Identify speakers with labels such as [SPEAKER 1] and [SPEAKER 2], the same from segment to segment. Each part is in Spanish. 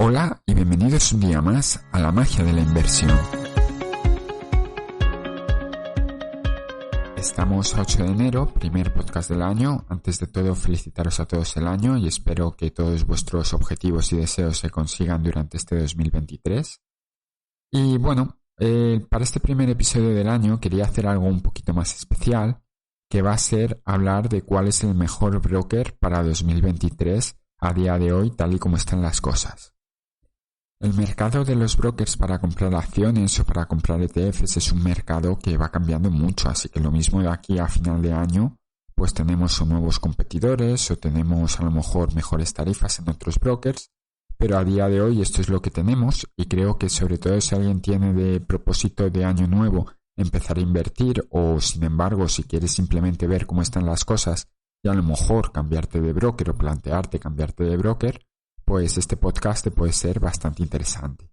[SPEAKER 1] Hola y bienvenidos un día más a la magia de la inversión. Estamos a 8 de enero, primer podcast del año. Antes de todo, felicitaros a todos el año y espero que todos vuestros objetivos y deseos se consigan durante este 2023. Y bueno, para este primer episodio del año quería hacer algo un poquito más especial, que va a ser hablar de cuál es el mejor broker para 2023 a día de hoy, tal y como están las cosas. El mercado de los brokers para comprar acciones o para comprar ETFs es un mercado que va cambiando mucho, así que lo mismo de aquí a final de año, pues tenemos o nuevos competidores o tenemos a lo mejor mejores tarifas en otros brokers, pero a día de hoy esto es lo que tenemos y creo que sobre todo si alguien tiene de propósito de año nuevo empezar a invertir o sin embargo si quieres simplemente ver cómo están las cosas y a lo mejor cambiarte de broker o plantearte cambiarte de broker, pues este podcast te puede ser bastante interesante.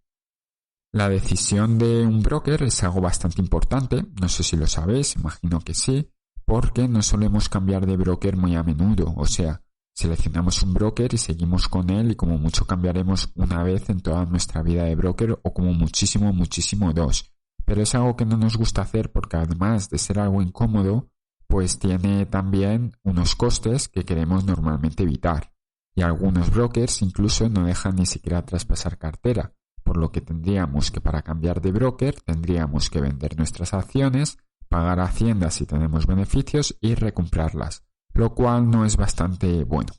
[SPEAKER 1] La decisión de un broker es algo bastante importante, no sé si lo sabéis, imagino que sí, porque no solemos cambiar de broker muy a menudo, o sea, seleccionamos un broker y seguimos con él y como mucho cambiaremos una vez en toda nuestra vida de broker o como muchísimo dos. Pero es algo que no nos gusta hacer porque además de ser algo incómodo, pues tiene también unos costes que queremos normalmente evitar. Y algunos brokers incluso no dejan ni siquiera traspasar cartera, por lo que tendríamos que para cambiar de broker tendríamos que vender nuestras acciones, pagar a Hacienda si tenemos beneficios y recomprarlas, lo cual no es bastante bueno.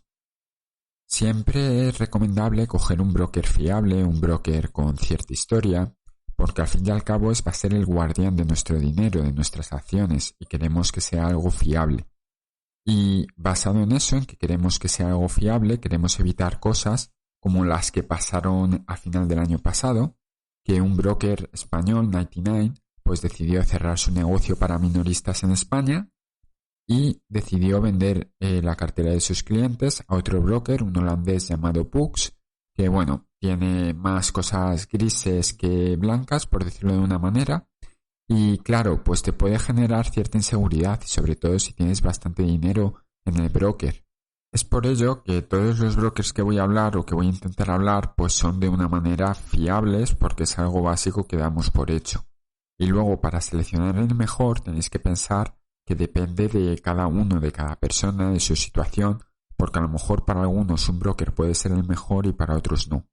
[SPEAKER 1] Siempre es recomendable coger un broker fiable, un broker con cierta historia, porque al fin y al cabo va a ser el guardián de nuestro dinero, de nuestras acciones y queremos que sea algo fiable. Y basado en eso, en que queremos que sea algo fiable, queremos evitar cosas como las que pasaron a final del año pasado, que un broker español, 99, pues decidió cerrar su negocio para minoristas en España y decidió vender la cartera de sus clientes a otro broker, un holandés llamado Pux, que bueno, tiene más cosas grises que blancas, por decirlo de una manera. Y claro, pues te puede generar cierta inseguridad y sobre todo si tienes bastante dinero en el broker. Es por ello que todos los brokers que voy a hablar o que voy a intentar hablar pues son de una manera fiables porque es algo básico que damos por hecho. Y luego para seleccionar el mejor tenéis que pensar que depende de cada uno, de cada persona, de su situación, porque a lo mejor para algunos un broker puede ser el mejor y para otros no.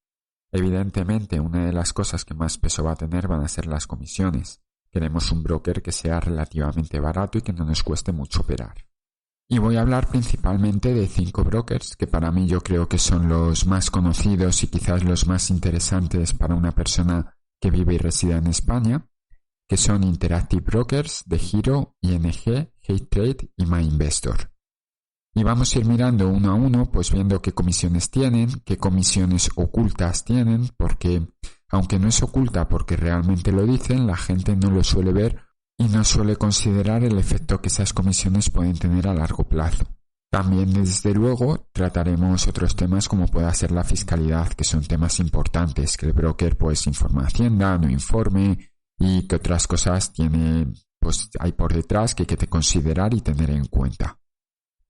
[SPEAKER 1] Evidentemente una de las cosas que más peso va a tener van a ser las comisiones. Queremos un broker que sea relativamente barato y que no nos cueste mucho operar. Y voy a hablar principalmente de 5 brokers que para mí yo creo que son los más conocidos y quizás los más interesantes para una persona que vive y reside en España, que son Interactive Brokers, DEGIRO, ING, Heytrade y MyInvestor. Y vamos a ir mirando uno a uno, pues viendo qué comisiones tienen, qué comisiones ocultas tienen, porque aunque no es oculta porque realmente lo dicen, la gente no lo suele ver y no suele considerar el efecto que esas comisiones pueden tener a largo plazo. También, desde luego, trataremos otros temas como pueda ser la fiscalidad, que son temas importantes, que el broker pues informe a Hacienda, no informe y que otras cosas hay por detrás que hay que considerar y tener en cuenta.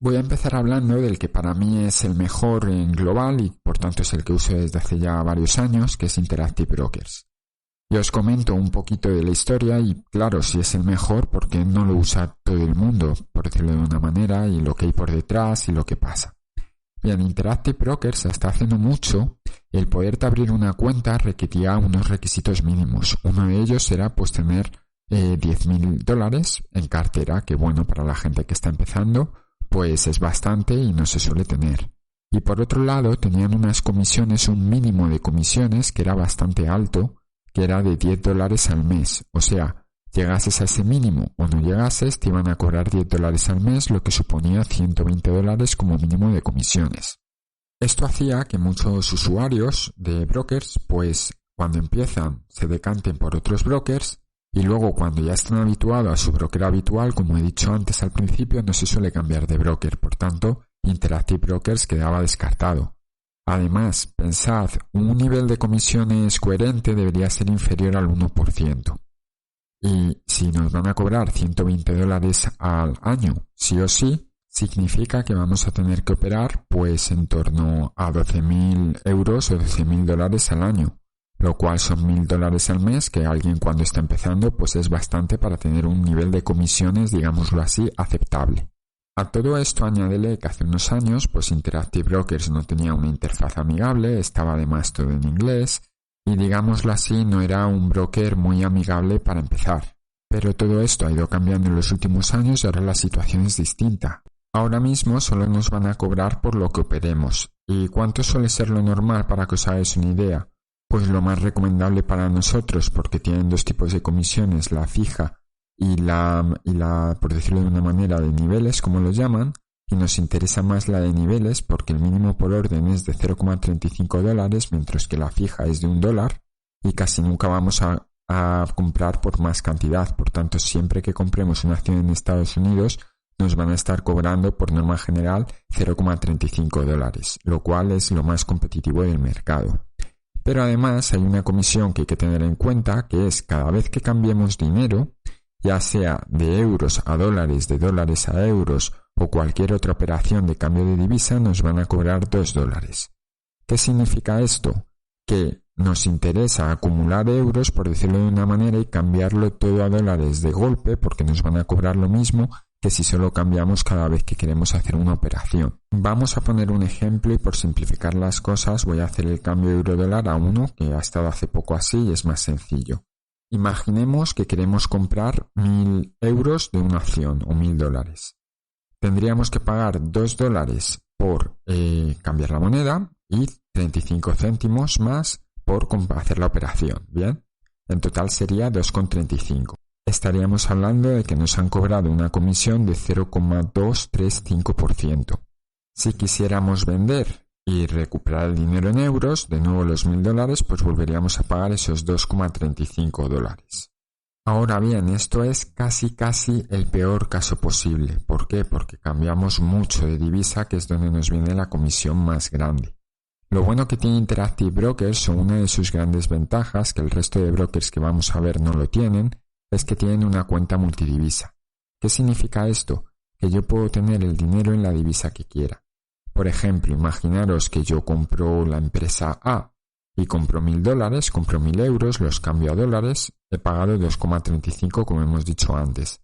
[SPEAKER 1] Voy a empezar hablando del que para mí es el mejor en global y por tanto es el que uso desde hace ya varios años, que es Interactive Brokers. Y os comento un poquito de la historia y claro, si es el mejor porque no lo usa todo el mundo, por decirlo de una manera, y lo que hay por detrás y lo que pasa. Bien, Interactive Brokers hasta hace no mucho, el poderte abrir una cuenta requería unos requisitos mínimos. Uno de ellos era pues tener $10,000 en cartera, que bueno, para la gente que está empezando, pues es bastante y no se suele tener. Y por otro lado tenían unas comisiones, un mínimo de comisiones que era bastante alto, que era de $10 al mes. O sea, llegases a ese mínimo o no llegases, te iban a cobrar $10 al mes, lo que suponía $120 como mínimo de comisiones. Esto hacía que muchos usuarios de brokers, pues cuando empiezan, se decanten por otros brokers y luego cuando ya están habituados a su broker habitual, como he dicho antes al principio, no se suele cambiar de broker, por tanto, Interactive Brokers quedaba descartado. Además, pensad, un nivel de comisiones coherente debería ser inferior al 1%. Y si nos van a cobrar $120 al año, sí o sí, significa que vamos a tener que operar pues en torno a 12.000 euros o 12.000 dólares al año, lo cual son 1.000 dólares al mes, que alguien cuando está empezando pues es bastante para tener un nivel de comisiones, digámoslo así, aceptable. A todo esto añádele que hace unos años pues Interactive Brokers no tenía una interfaz amigable, estaba además todo en inglés y digámoslo así no era un broker muy amigable para empezar. Pero todo esto ha ido cambiando en los últimos años y ahora la situación es distinta. Ahora mismo solo nos van a cobrar por lo que operemos. ¿Y cuánto suele ser lo normal para que os hagáis una idea? Pues lo más recomendable para nosotros, porque tienen dos tipos de comisiones, la fija y la, por decirlo de una manera, de niveles, como lo llaman, y nos interesa más la de niveles porque el mínimo por orden es de 0,35 dólares, mientras que la fija es de $1 y casi nunca vamos a comprar por más cantidad. Por tanto, siempre que compremos una acción en Estados Unidos, nos van a estar cobrando por norma general 0,35 dólares, lo cual es lo más competitivo del mercado. Pero además hay una comisión que hay que tener en cuenta, que es cada vez que cambiemos dinero, ya sea de euros a dólares, de dólares a euros o cualquier otra operación de cambio de divisa, nos van a cobrar $2. ¿Qué significa esto? Que nos interesa acumular euros, por decirlo de una manera, y cambiarlo todo a dólares de golpe, porque nos van a cobrar lo mismo que si solo cambiamos cada vez que queremos hacer una operación. Vamos a poner un ejemplo y por simplificar las cosas voy a hacer el cambio euro-dólar a 1, que ha estado hace poco así y es más sencillo. Imaginemos que queremos comprar 1.000 euros de una acción o 1.000 dólares. Tendríamos que pagar $2 por cambiar la moneda y 35 céntimos más por hacer la operación. Bien, en total sería 2,35. Estaríamos hablando de que nos han cobrado una comisión de 0,235%. Si quisiéramos vender y recuperar el dinero en euros, de nuevo los 1.000 dólares, pues volveríamos a pagar esos 2,35 dólares. Ahora bien, esto es casi el peor caso posible. ¿Por qué? Porque cambiamos mucho de divisa, que es donde nos viene la comisión más grande. Lo bueno que tiene Interactive Brokers, o una de sus grandes ventajas, que el resto de brokers que vamos a ver no lo tienen, es que tienen una cuenta multidivisa. ¿Qué significa esto? Que yo puedo tener el dinero en la divisa que quiera. Por ejemplo, imaginaros que yo compro la empresa A y compro 1.000 dólares, compro 1.000 euros, los cambio a dólares, he pagado 2,35 como hemos dicho antes.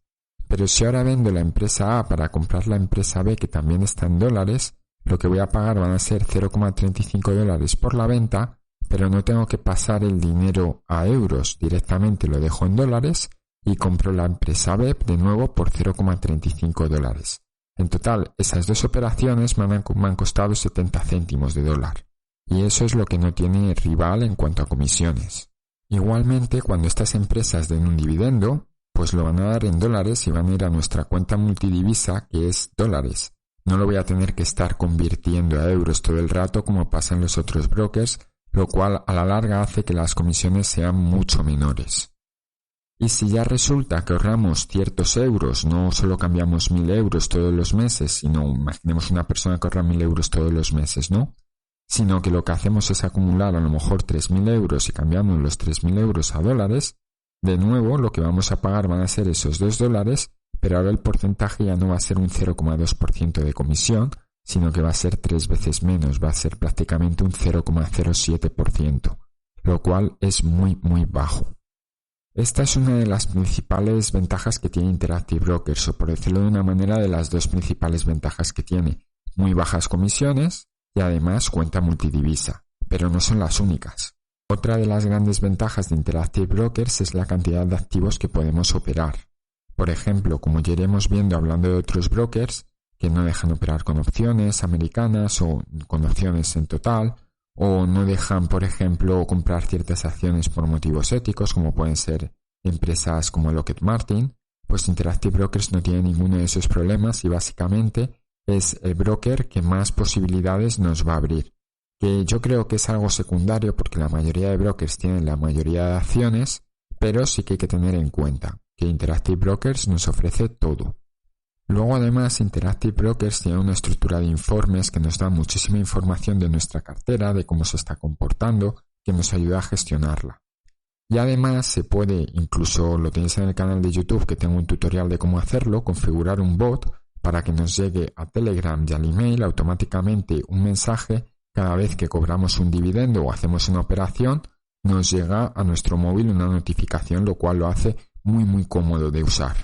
[SPEAKER 1] Pero si ahora vendo la empresa A para comprar la empresa B que también está en dólares, lo que voy a pagar van a ser 0,35 dólares por la venta, pero no tengo que pasar el dinero a euros, directamente lo dejo en dólares y compro la empresa B de nuevo por 0,35 dólares. En total, esas dos operaciones me han costado 70 céntimos de dólar. Y eso es lo que no tiene rival en cuanto a comisiones. Igualmente, cuando estas empresas den un dividendo, pues lo van a dar en dólares y van a ir a nuestra cuenta multidivisa, que es dólares. No lo voy a tener que estar convirtiendo a euros todo el rato como pasa en los otros brokers, lo cual a la larga hace que las comisiones sean mucho menores. Y si ya resulta que ahorramos ciertos euros, no solo cambiamos 1.000 euros todos los meses, sino imaginemos una persona que ahorra 1.000 euros todos los meses, ¿no? Sino que lo que hacemos es acumular a lo mejor 3.000 euros y cambiamos los 3.000 euros a dólares, de nuevo lo que vamos a pagar van a ser esos $2, pero ahora el porcentaje ya no va a ser un 0,2% de comisión, sino que va a ser 3 veces menos, va a ser prácticamente un 0,07%, lo cual es muy bajo. Esta es una de las principales ventajas que tiene Interactive Brokers, o por decirlo de una manera, de las dos principales ventajas que tiene. Muy bajas comisiones y además cuenta multidivisa, pero no son las únicas. Otra de las grandes ventajas de Interactive Brokers es la cantidad de activos que podemos operar. Por ejemplo, como ya iremos viendo hablando de otros brokers, que no dejan operar con opciones americanas o con opciones en total, o no dejan, por ejemplo, comprar ciertas acciones por motivos éticos, como pueden ser empresas como Lockheed Martin, pues Interactive Brokers no tiene ninguno de esos problemas y básicamente es el broker que más posibilidades nos va a abrir. Que yo creo que es algo secundario porque la mayoría de brokers tienen la mayoría de acciones, pero sí que hay que tener en cuenta que Interactive Brokers nos ofrece todo. Luego además Interactive Brokers tiene una estructura de informes que nos da muchísima información de nuestra cartera, de cómo se está comportando, que nos ayuda a gestionarla. Y además se puede, incluso lo tenéis en el canal de YouTube que tengo un tutorial de cómo hacerlo, configurar un bot para que nos llegue a Telegram y al email automáticamente un mensaje cada vez que cobramos un dividendo o hacemos una operación. Nos llega a nuestro móvil una notificación, lo cual lo hace muy cómodo de usar.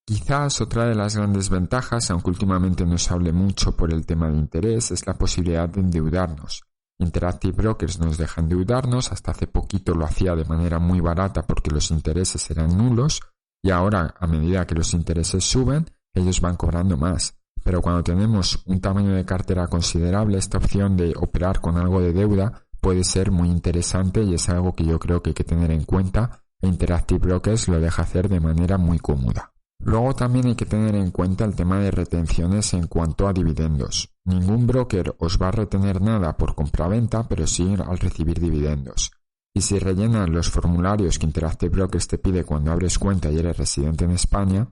[SPEAKER 1] Quizás otra de las grandes ventajas, aunque últimamente no se hable mucho por el tema de interés, es la posibilidad de endeudarnos. Interactive Brokers nos deja endeudarnos, hasta hace poquito lo hacía de manera muy barata porque los intereses eran nulos y ahora, a medida que los intereses suben, ellos van cobrando más. Pero cuando tenemos un tamaño de cartera considerable, esta opción de operar con algo de deuda puede ser muy interesante y es algo que yo creo que hay que tener en cuenta e Interactive Brokers lo deja hacer de manera muy cómoda. Luego también hay que tener en cuenta el tema de retenciones en cuanto a dividendos. Ningún broker os va a retener nada por compraventa, pero sí al recibir dividendos. Y si rellenas los formularios que Interactive Brokers te pide cuando abres cuenta y eres residente en España,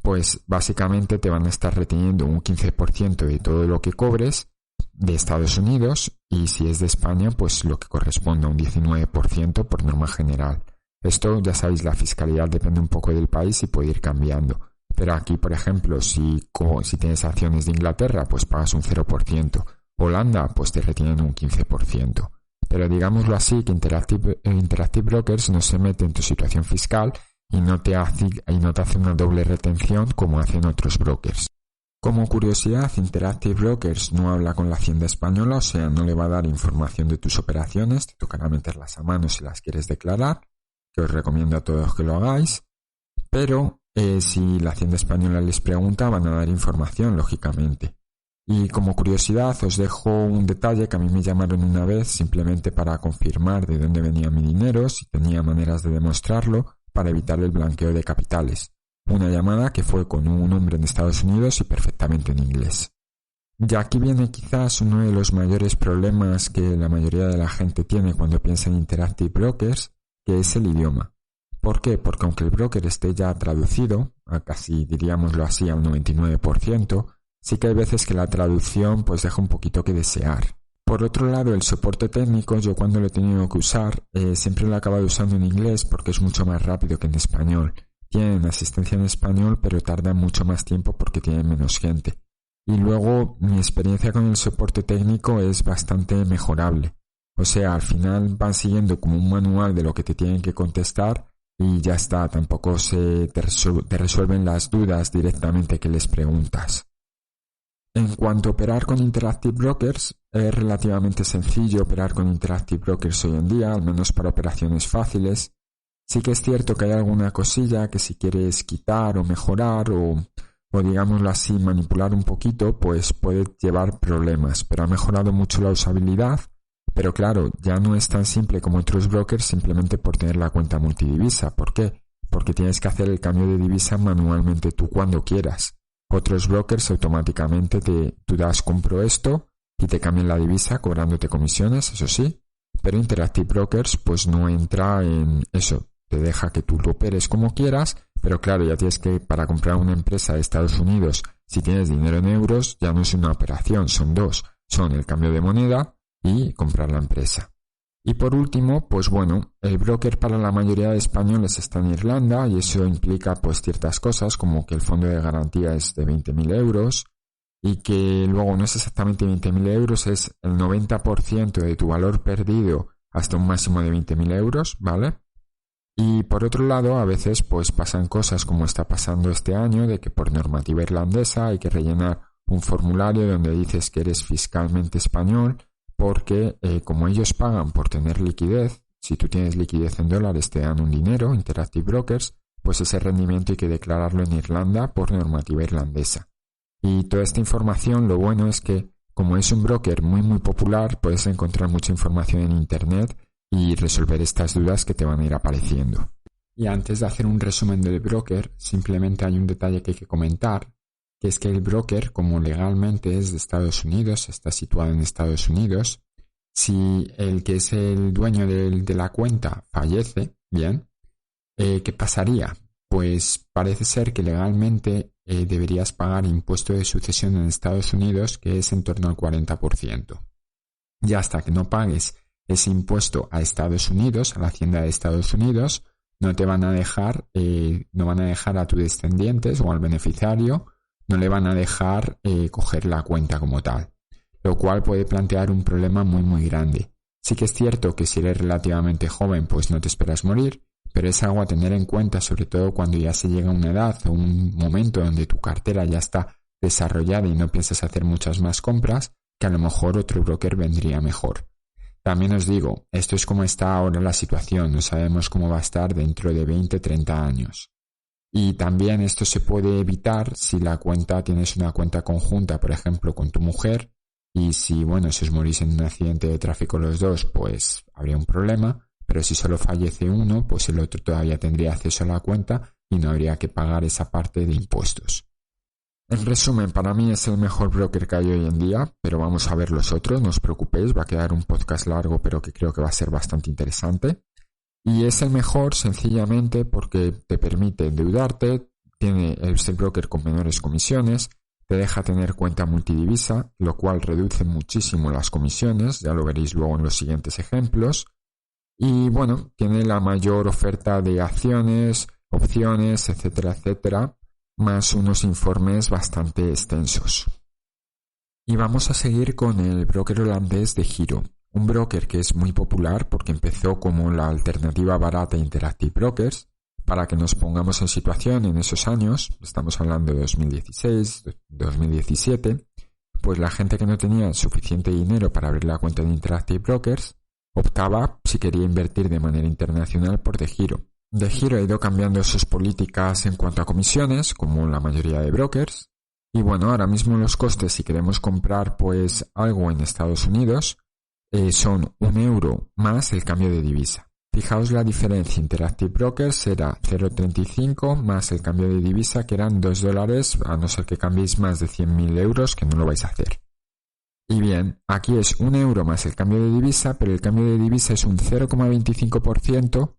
[SPEAKER 1] pues básicamente te van a estar reteniendo un 15% de todo lo que cobres de Estados Unidos y si es de España, pues lo que corresponde a un 19% por norma general. Esto, ya sabéis, la fiscalidad depende un poco del país y puede ir cambiando. Pero aquí, por ejemplo, si tienes acciones de Inglaterra, pues pagas un 0%. Holanda, pues te retienen un 15%. Pero digámoslo así, que Interactive Brokers no se mete en tu situación fiscal y no te hace una doble retención como hacen otros brokers. Como curiosidad, Interactive Brokers no habla con la Hacienda española, o sea, no le va a dar información de tus operaciones, te tocará meterlas a mano si las quieres declarar, que os recomiendo a todos que lo hagáis, pero si la Hacienda española les pregunta van a dar información, lógicamente. Y como curiosidad os dejo un detalle que a mí me llamaron una vez simplemente para confirmar de dónde venía mi dinero, si tenía maneras de demostrarlo, para evitar el blanqueo de capitales. Una llamada que fue con un hombre en Estados Unidos y perfectamente en inglés. Y aquí viene quizás uno de los mayores problemas que la mayoría de la gente tiene cuando piensa en Interactive Brokers, que es el idioma. ¿Por qué? Porque aunque el broker esté ya traducido, a casi diríamoslo así al 99%, sí que hay veces que la traducción pues deja un poquito que desear. Por otro lado, el soporte técnico, yo cuando lo he tenido que usar, siempre lo he acabado usando en inglés porque es mucho más rápido que en español. Tienen asistencia en español, pero tardan mucho más tiempo porque tienen menos gente. Y luego, mi experiencia con el soporte técnico es bastante mejorable. O sea, al final van siguiendo como un manual de lo que te tienen que contestar y ya está, tampoco te resuelven las dudas directamente que les preguntas. En cuanto a operar con Interactive Brokers, es relativamente sencillo operar con Interactive Brokers hoy en día, al menos para operaciones fáciles. Sí que es cierto que hay alguna cosilla que si quieres quitar o mejorar o digámoslo así, manipular un poquito, pues puede llevar problemas, pero ha mejorado mucho la usabilidad. Pero claro, ya no es tan simple como otros brokers simplemente por tener la cuenta multidivisa. ¿Por qué? Porque tienes que hacer el cambio de divisa manualmente tú cuando quieras. Otros brokers automáticamente tú compro esto y te cambian la divisa cobrándote comisiones, eso sí. Pero Interactive Brokers pues no entra en eso. Te deja que tú lo operes como quieras, pero claro, ya tienes que, para comprar una empresa de Estados Unidos, si tienes dinero en euros, ya no es una operación, son dos. Son el cambio de moneda y comprar la empresa. Y por último, pues bueno, el broker para la mayoría de españoles está en Irlanda y eso implica pues ciertas cosas como que el fondo de garantía es de 20.000 euros y que luego no es exactamente 20.000 euros, es el 90% de tu valor perdido hasta un máximo de 20.000 euros, ¿vale? Y por otro lado, a veces pues pasan cosas como está pasando este año, de que por normativa irlandesa hay que rellenar un formulario donde dices que eres fiscalmente español, porque como ellos pagan por tener liquidez, si tú tienes liquidez en dólares te dan un dinero, Interactive Brokers, pues ese rendimiento hay que declararlo en Irlanda por normativa irlandesa. Y toda esta información, lo bueno es que como es un broker muy popular, puedes encontrar mucha información en internet y resolver estas dudas que te van a ir apareciendo. Y antes de hacer un resumen del broker, simplemente hay un detalle que hay que comentar, que es que el broker, como legalmente es de Estados Unidos, está situado en Estados Unidos, si el que es el dueño de la cuenta fallece, bien, ¿qué pasaría? Pues parece ser que legalmente deberías pagar impuesto de sucesión en Estados Unidos, que es en torno al 40%. Y hasta que no pagues ese impuesto a Estados Unidos, a la Hacienda de Estados Unidos, no van a dejar a tus descendientes o al beneficiario no le van a dejar coger la cuenta como tal, lo cual puede plantear un problema muy muy grande. Sí que es cierto que si eres relativamente joven pues no te esperas morir, pero es algo a tener en cuenta, sobre todo cuando ya se llega a una edad o un momento donde tu cartera ya está desarrollada y no piensas hacer muchas más compras, que a lo mejor otro broker vendría mejor. También os digo, esto es como está ahora la situación, no sabemos cómo va a estar dentro de 20-30 años. Y también esto se puede evitar si tienes una cuenta conjunta, por ejemplo, con tu mujer, y si os morís en un accidente de tráfico los dos, pues habría un problema, pero si solo fallece uno, pues el otro todavía tendría acceso a la cuenta y no habría que pagar esa parte de impuestos. En resumen, para mí es el mejor broker que hay hoy en día, pero vamos a ver los otros, no os preocupéis, va a quedar un podcast largo, pero que creo que va a ser bastante interesante. Y es el mejor sencillamente porque te permite endeudarte, es el broker con menores comisiones, te deja tener cuenta multidivisa, lo cual reduce muchísimo las comisiones, ya lo veréis luego en los siguientes ejemplos. Y tiene la mayor oferta de acciones, opciones, etcétera, etcétera, más unos informes bastante extensos. Y vamos a seguir con el broker holandés DEGIRO, un broker que es muy popular porque empezó como la alternativa barata a Interactive Brokers. Para que nos pongamos en situación en esos años, estamos hablando de 2016, 2017, pues la gente que no tenía suficiente dinero para abrir la cuenta de Interactive Brokers optaba, si quería invertir de manera internacional, por DEGIRO. DEGIRO ha ido cambiando sus políticas en cuanto a comisiones, como la mayoría de brokers. Y ahora mismo los costes, si queremos comprar pues algo en Estados Unidos, son €1 más el cambio de divisa. Fijaos la diferencia, Interactive Brokers era 0,35 más el cambio de divisa, que eran $2, a no ser que cambiéis más de 100.000 euros, que no lo vais a hacer. Y bien, aquí es €1 más el cambio de divisa, pero el cambio de divisa es un 0,25%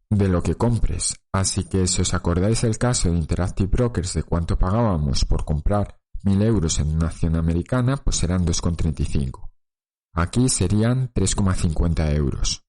[SPEAKER 1] de lo que compres. Así que si os acordáis el caso de Interactive Brokers de cuánto pagábamos por comprar 1.000 euros en una acción americana, pues eran 2,35. Aquí serían 3,50 euros.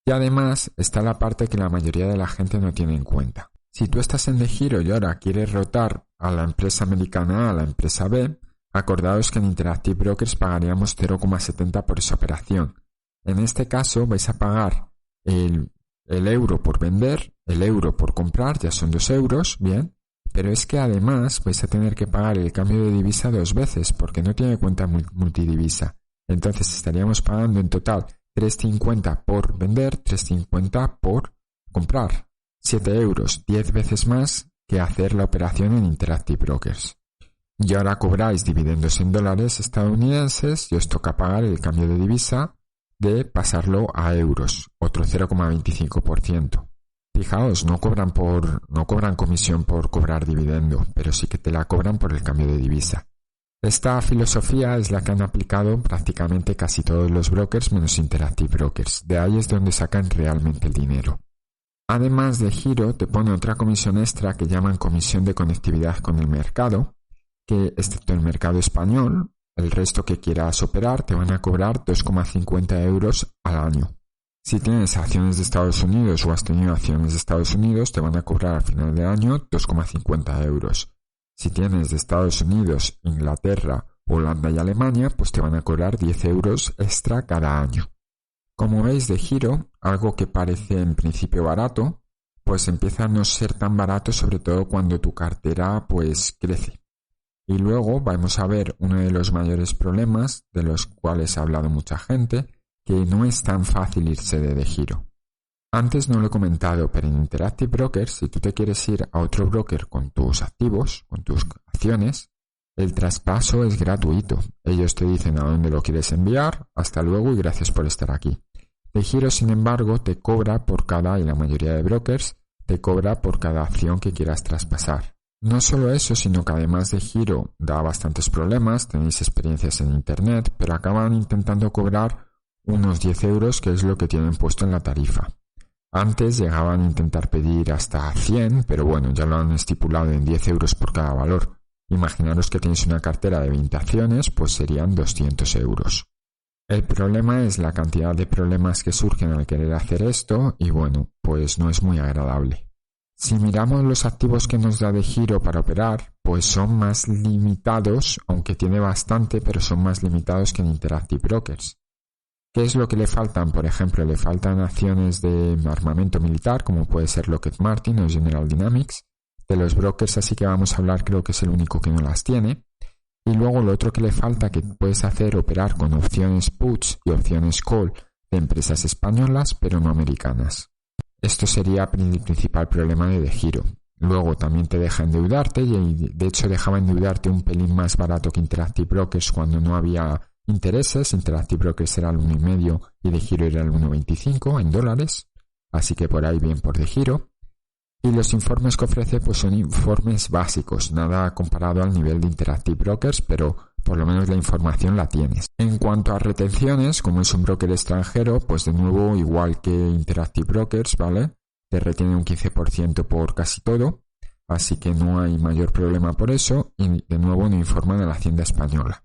[SPEAKER 1] Y además está la parte que la mayoría de la gente no tiene en cuenta. Si tú estás en DEGIRO y ahora quieres rotar a la empresa americana A a la empresa B, acordaos que en Interactive Brokers pagaríamos 0,70 por esa operación. En este caso vais a pagar el euro por vender, el euro por comprar, ya son 2 euros, bien, pero es que además vais a tener que pagar el cambio de divisa 2 veces porque no tiene cuenta multidivisa. Entonces estaríamos pagando en total 3,50 por vender, 3,50 por comprar. 7 euros, 10 veces más que hacer la operación en Interactive Brokers. Y ahora cobráis dividendos en dólares estadounidenses y os toca pagar el cambio de divisa de pasarlo a euros, otro 0,25%. Fijaos, no cobran comisión por cobrar dividendo, pero sí que te la cobran por el cambio de divisa. Esta filosofía es la que han aplicado prácticamente casi todos los brokers menos Interactive Brokers. De ahí es donde sacan realmente el dinero. Además DEGIRO te pone otra comisión extra que llaman comisión de conectividad con el mercado, que excepto el mercado español, el resto que quieras operar te van a cobrar 2,50 euros al año. Si tienes acciones de Estados Unidos o has tenido acciones de Estados Unidos, te van a cobrar al final del año 2,50 euros. Si tienes de Estados Unidos, Inglaterra, Holanda y Alemania, pues te van a cobrar 10 euros extra cada año. Como veis, DEGIRO, algo que parece en principio barato, pues empieza a no ser tan barato, sobre todo cuando tu cartera pues crece. Y luego vamos a ver uno de los mayores problemas, de los cuales ha hablado mucha gente, que no es tan fácil irse de DEGIRO. Antes no lo he comentado, pero en Interactive Brokers, si tú te quieres ir a otro broker con tus activos, con tus acciones, el traspaso es gratuito. Ellos te dicen a dónde lo quieres enviar, hasta luego y gracias por estar aquí. DEGIRO, sin embargo, te cobra por cada, y la mayoría de brokers, te cobra por cada acción que quieras traspasar. No solo eso, sino que además DEGIRO da bastantes problemas, tenéis experiencias en internet, pero acaban intentando cobrar unos 10 euros, que es lo que tienen puesto en la tarifa. Antes llegaban a intentar pedir hasta 100, pero bueno, ya lo han estipulado en 10 euros por cada valor. Imaginaros que tenéis una cartera de 20 acciones, pues serían 200 euros. El problema es la cantidad de problemas que surgen al querer hacer esto y bueno, pues no es muy agradable. Si miramos los activos que nos da DEGIRO para operar, pues son más limitados, aunque tiene bastante, pero son más limitados que en Interactive Brokers. ¿Qué es lo que le faltan? Por ejemplo, le faltan acciones de armamento militar, como puede ser Lockheed Martin o General Dynamics. De los brokers, así que vamos a hablar, creo que es el único que no las tiene. Y luego lo otro que le falta, que puedes hacer, operar con opciones puts y opciones call de empresas españolas, pero no americanas. Esto sería el principal problema de DEGIRO. Luego también te deja endeudarte, y de hecho dejaba endeudarte un pelín más barato que Interactive Brokers cuando no había intereses. Interactive Brokers era el 1,5 y DEGIRO era el 1,25 en dólares, así que por ahí bien por DEGIRO. Y los informes que ofrece pues son informes básicos, nada comparado al nivel de Interactive Brokers, pero por lo menos la información la tienes. En cuanto a retenciones, como es un broker extranjero, pues de nuevo, igual que Interactive Brokers, ¿vale? Te retiene un 15% por casi todo, así que no hay mayor problema por eso, y de nuevo no informan a la Hacienda Española.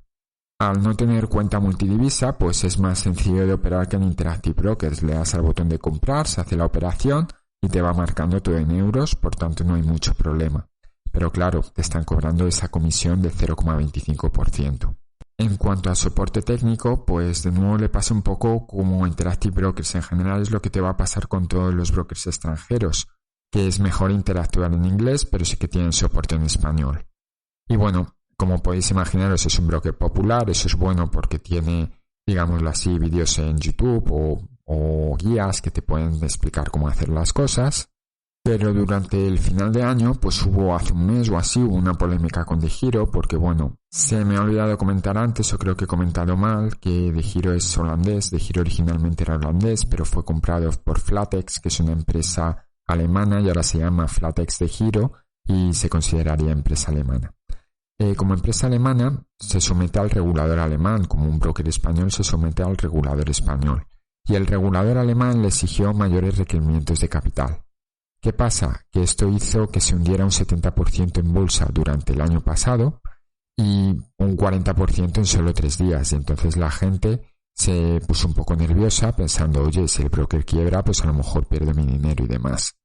[SPEAKER 1] Al no tener cuenta multidivisa, pues es más sencillo de operar que en Interactive Brokers. Le das al botón de comprar, se hace la operación y te va marcando todo en euros, por tanto no hay mucho problema. Pero claro, te están cobrando esa comisión de 0,25%. En cuanto a soporte técnico, pues de nuevo le pasa un poco como a Interactive Brokers. En general es lo que te va a pasar con todos los brokers extranjeros, que es mejor interactuar en inglés, pero sí que tienen soporte en español. Y bueno, como podéis imaginaros, es un broker popular. Eso es bueno porque tiene, digámoslo así, vídeos en YouTube o guías que te pueden explicar cómo hacer las cosas. Pero durante el final de año, pues hubo hace un mes o así, una polémica con DEGIRO, porque bueno, se me ha olvidado comentar antes, o creo que he comentado mal, que DEGIRO es holandés. DEGIRO originalmente era holandés, pero fue comprado por Flatex, que es una empresa alemana, y ahora se llama Flatex DEGIRO y se consideraría empresa alemana. Como empresa alemana se somete al regulador alemán, como un broker español se somete al regulador español, y el regulador alemán le exigió mayores requerimientos de capital. ¿Qué pasa? Que esto hizo que se hundiera un 70% en bolsa durante el año pasado y un 40% en solo 3 días. Y entonces la gente se puso un poco nerviosa pensando, oye, si el broker quiebra, pues a lo mejor pierdo mi dinero y demás.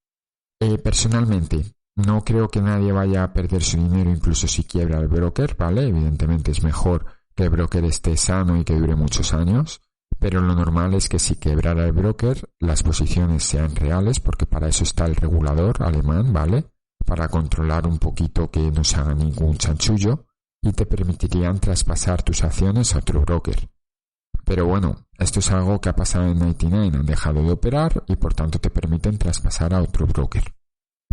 [SPEAKER 1] Personalmente, no creo que nadie vaya a perder su dinero incluso si quiebra el broker, ¿vale? Evidentemente es mejor que el broker esté sano y que dure muchos años. Pero lo normal es que si quebrara el broker, las posiciones sean reales, porque para eso está el regulador alemán, ¿vale? Para controlar un poquito que no se haga ningún chanchullo, y te permitirían traspasar tus acciones a otro broker. Pero bueno, esto es algo que ha pasado en 99, han dejado de operar y por tanto te permiten traspasar a otro broker.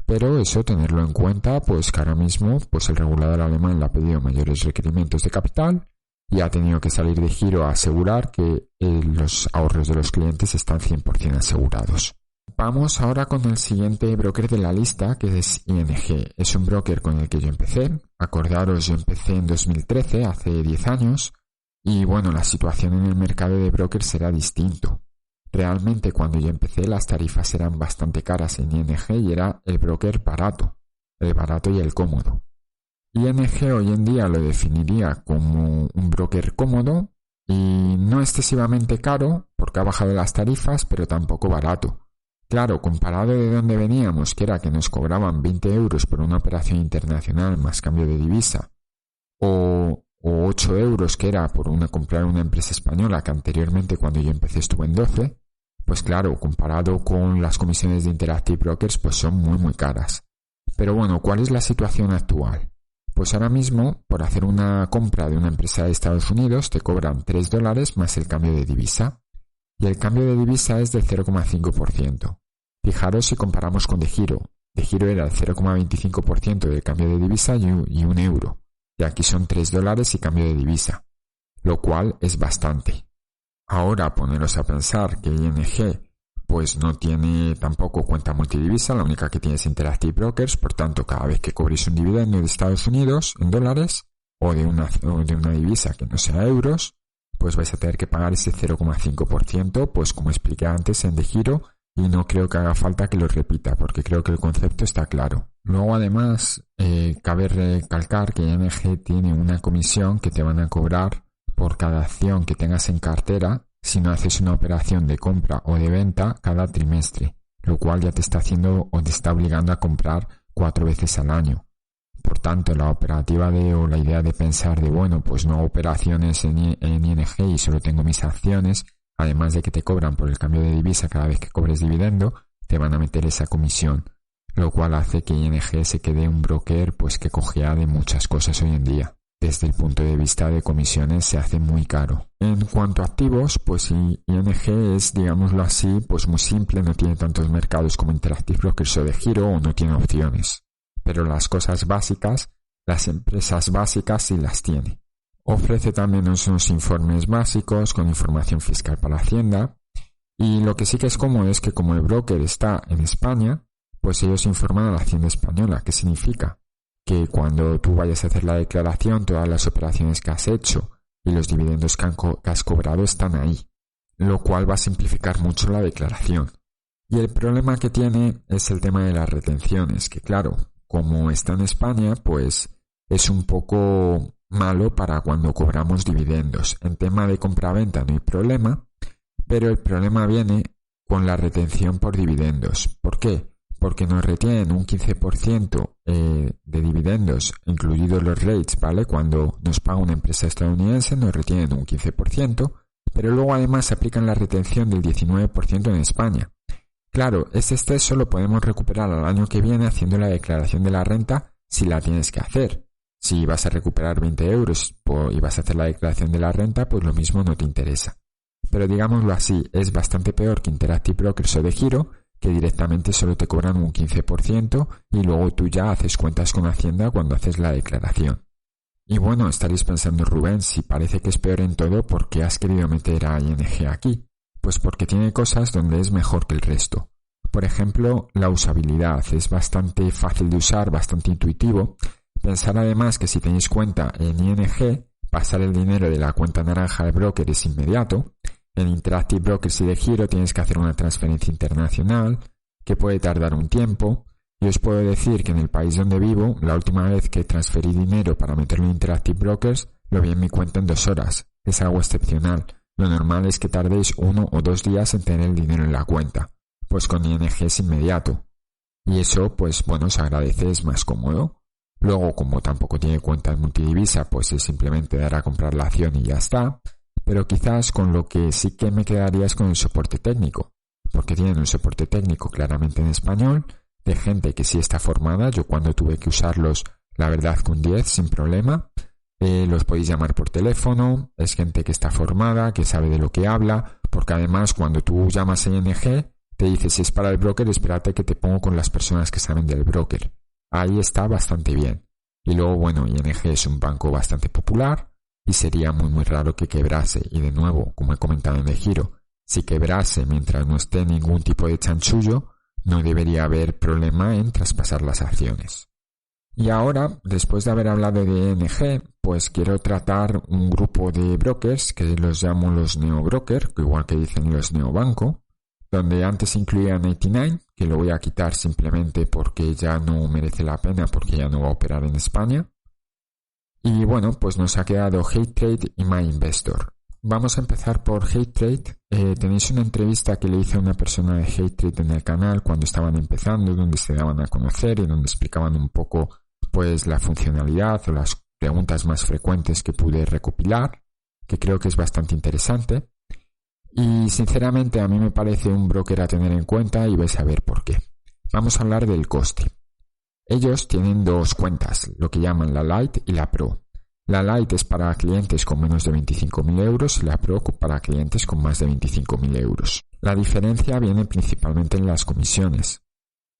[SPEAKER 1] Pero eso, tenerlo en cuenta, pues que ahora mismo pues el regulador alemán le ha pedido mayores requerimientos de capital, y ha tenido que salir DEGIRO a asegurar que los ahorros de los clientes están 100% asegurados. Vamos ahora con el siguiente broker de la lista, que es ING. Es un broker con el que yo empecé. Acordaros, yo empecé en 2013, hace 10 años, y bueno, la situación en el mercado de brokers era distinto. Realmente cuando yo empecé las tarifas eran bastante caras en ING y era el broker barato, el barato y el cómodo. ING hoy en día lo definiría como un broker cómodo y no excesivamente caro porque ha bajado las tarifas, pero tampoco barato. Claro, comparado de donde veníamos, que era que nos cobraban 20 euros por una operación internacional más cambio de divisa, o 8 euros que era por comprar una empresa española que anteriormente cuando yo empecé estuve en 12, pues claro, comparado con las comisiones de Interactive Brokers, pues son muy caras. Pero bueno, ¿cuál es la situación actual? Pues ahora mismo, por hacer una compra de una empresa de Estados Unidos, te cobran $3 más el cambio de divisa. Y el cambio de divisa es del 0,5%. Fijaros si comparamos con DEGIRO. DEGIRO era el 0,25% del cambio de divisa y un euro. Y aquí son $3 y cambio de divisa. Lo cual es bastante. Ahora poneros a pensar que ING pues no tiene tampoco cuenta multidivisa, la única que tiene es Interactive Brokers, por tanto cada vez que cobréis un dividendo de Estados Unidos en dólares o de una divisa que no sea euros, pues vais a tener que pagar ese 0,5%, pues como expliqué antes en DEGIRO, y no creo que haga falta que lo repita porque creo que el concepto está claro. Luego además cabe recalcar que ING tiene una comisión que te van a cobrar por cada acción que tengas en cartera si no haces una operación de compra o de venta cada trimestre. lo cual ya te está haciendo o te está obligando a comprar 4 veces al año. Por tanto, la idea de pensar de, bueno, pues no hago operaciones en ING y solo tengo mis acciones, además de que te cobran por el cambio de divisa cada vez que cobres dividendo, te van a meter esa comisión, lo cual hace que ING se quede un broker pues que cojea de muchas cosas hoy en día. Desde el punto de vista de comisiones se hace muy caro. En cuanto a activos, pues ING es, digámoslo así, pues muy simple, no tiene tantos mercados como Interactive Brokers o de giro, o no tiene opciones. Pero las cosas básicas, las empresas básicas sí las tiene. Ofrece también unos informes básicos con información fiscal para Hacienda. Y lo que sí que es cómodo es que como el broker está en España, pues ellos informan a la Hacienda española. ¿Qué significa? Que cuando tú vayas a hacer la declaración, todas las operaciones que has hecho y los dividendos que has cobrado están ahí, lo cual va a simplificar mucho la declaración. Y el problema que tiene es el tema de las retenciones, que claro, como está en España, pues es un poco malo para cuando cobramos dividendos. En tema de compraventa no hay problema, pero el problema viene con la retención por dividendos. ¿Por qué? Porque nos retienen un 15% de dividendos, incluidos los rates, ¿vale? Cuando nos paga una empresa estadounidense nos retienen un 15%, pero luego además aplican la retención del 19% en España. Claro, ese exceso lo podemos recuperar al año que viene haciendo la declaración de la renta si la tienes que hacer. Si vas a recuperar 20 euros y vas a hacer la declaración de la renta, pues lo mismo no te interesa. Pero digámoslo así, es bastante peor que Interactive Brokers o de giro, que directamente solo te cobran un 15% y luego tú ya haces cuentas con Hacienda cuando haces la declaración. Y bueno, estaréis pensando, Rubén, si parece que es peor en todo, ¿por qué has querido meter a ING aquí? Pues porque tiene cosas donde es mejor que el resto. Por ejemplo, la usabilidad es bastante fácil de usar, bastante intuitivo. Pensar además que si tenéis cuenta en ING, pasar el dinero de la cuenta naranja al broker es inmediato. En Interactive Brokers y de giro tienes que hacer una transferencia internacional, que puede tardar un tiempo. Y os puedo decir que en el país donde vivo, la última vez que transferí dinero para meterlo en Interactive Brokers, lo vi en mi cuenta en 2 horas. Es algo excepcional. Lo normal es que tardéis 1 o 2 días en tener el dinero en la cuenta. Pues con ING es inmediato. Y eso, pues bueno, se agradece, es más cómodo. Luego, como tampoco tiene cuenta en multidivisa, pues es simplemente dar a comprar la acción y ya está. Pero quizás con lo que sí que me quedaría es con el soporte técnico. Porque tienen un soporte técnico claramente en español, de gente que sí está formada. Yo cuando tuve que usarlos, la verdad que un 10 sin problema. Los podéis llamar por teléfono, es gente que está formada, que sabe de lo que habla, porque además cuando tú llamas a ING, te dice si es para el broker, espérate que te pongo con las personas que saben del broker. Ahí está bastante bien. Y luego, bueno, ING es un banco bastante popular y sería muy raro que quebrase. Y de nuevo, como he comentado en de giro, si quebrase mientras no esté ningún tipo de chanchullo, no debería haber problema en traspasar las acciones. Y ahora, después de haber hablado de ING, pues quiero tratar un grupo de brokers que los llamo los neobroker, igual que dicen los neobanco, donde antes incluían 89, que lo voy a quitar simplemente porque ya no merece la pena, porque ya no va a operar en España. Y bueno, pues nos ha quedado Hate Trade y My Investor. Vamos a empezar por Hate Trade. Tenéis una entrevista que le hice a una persona de Hate Trade en el canal cuando estaban empezando, donde se daban a conocer y donde explicaban un poco pues la funcionalidad o las preguntas más frecuentes que pude recopilar, que creo que es bastante interesante. Y sinceramente a mí me parece un broker a tener en cuenta y vais a ver por qué. Vamos a hablar del coste. Ellos tienen 2 cuentas, lo que llaman la Lite y la Pro. La Lite es para clientes con menos de 25.000 euros y la Pro para clientes con más de 25.000 euros. La diferencia viene principalmente en las comisiones.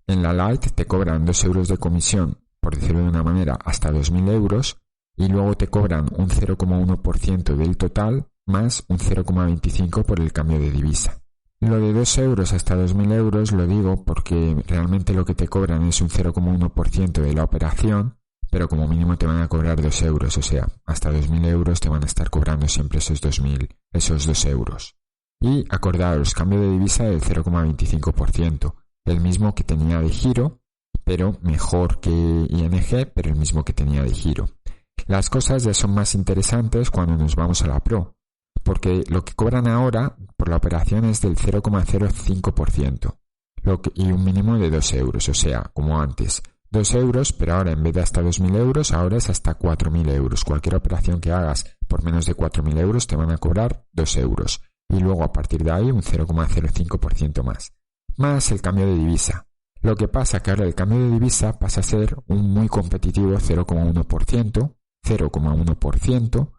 [SPEAKER 1] En la Lite te cobran 2 euros de comisión, por decirlo de una manera, hasta 2.000 euros y luego te cobran un 0,1% del total más un 0,25 por el cambio de divisa. Lo de 2 euros hasta 2.000 euros lo digo porque realmente lo que te cobran es un 0,1% de la operación, pero como mínimo te van a cobrar 2 euros, o sea, hasta 2.000 euros te van a estar cobrando siempre esos 2 euros. Y acordaros, cambio de divisa del 0,25%, el mismo que tenía de giro, pero mejor que ING, pero el mismo que tenía de giro. Las cosas ya son más interesantes cuando nos vamos a la Pro, porque lo que cobran ahora por la operación es del 0,05%. y un mínimo de 2 euros, o sea, como antes. 2 euros, pero ahora en vez de hasta 2.000 euros, ahora es hasta 4.000 euros. Cualquier operación que hagas por menos de 4.000 euros te van a cobrar 2 euros. Y luego a partir de ahí un 0,05% más. Más el cambio de divisa. Lo que pasa que ahora el cambio de divisa pasa a ser un muy competitivo 0,1%,